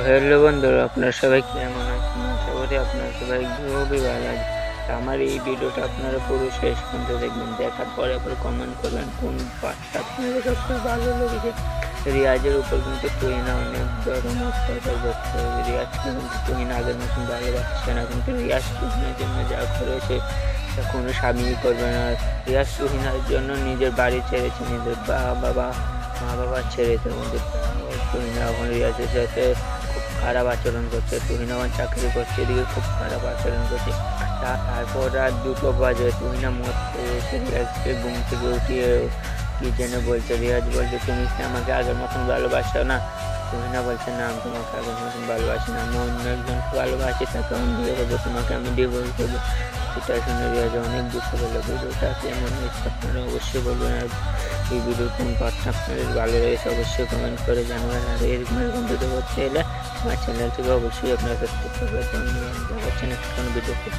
Hello বন্ধুরা, আপনারা সবাই কেমন আছেন? আশা করি আপনারা সবাই খুবই ভালো আছেন। আমার এই ভিডিওটা আপনারা পুরো শেষ পর্যন্ত দেখবেন, দেখার পরে আবার কমেন্ট করবেন কোন পার্টটা আপনাদের সবচেয়ে ভালো লেগেছে। রিয়াজের উপর কিন্তু তুহিনা অনেক চরম অত্যাচার করছে। রিয়াজকে কিন্তু তুহিনা আগের মতন ভালোবাসছে না, কিন্তু রিয়াজ তুহিনার জন্য যা করেছে তা কোনো স্বামী করবে না। রিয়াজ তুহিনার জন্য নিজের বাড়ি ছেড়েছে, নিজের মা বাবা ছেড়েছে, কিন্তু তুহিনা এখন রিয়াজের সাথে খুব খারাপ আচরণ করছে। তুহিনা এখন চাকরি করছে, এদিকে খুব খারাপ আচরণ করছে। তারপর রাত 2টো বাজে, তুহিনা মদ খেয়ে এসে রিয়াজকে ঘুম থেকে উঠিয়ে কি যেন বলছে। রিয়াজ বলছে, তুমি কি আমাকে আগের মতন ভালোবাসো না? তুহিনা বলছে, না আমি তোমাকে আগের মতন ভালোবাসি না, আমি অন্য একজনকে ভালোবাসি, তাকে আমি বিয়ে করবো, তোমাকে আমি ডিভোর্স দেবো। এটা শুনে রিয়াজ অনেক দুঃখ পেল। ভিডিওটা কেমন হয়েছে আপনারা অবশ্যই বলবেন, আর এই ভিডিওর কোন পার্টটা আপনাদের ভালো লেগেছে অবশ্যই কমেন্ট করে জানাবেন। আর এরকম ভিডিও করতে এলে আমার চ্যানেলটিকে অবশ্যই আপনারা সাবস্ক্রাইব করবেন। ধন্যবাদ, দেখা হচ্ছে নেক্সট কোনো ভিডিওতে।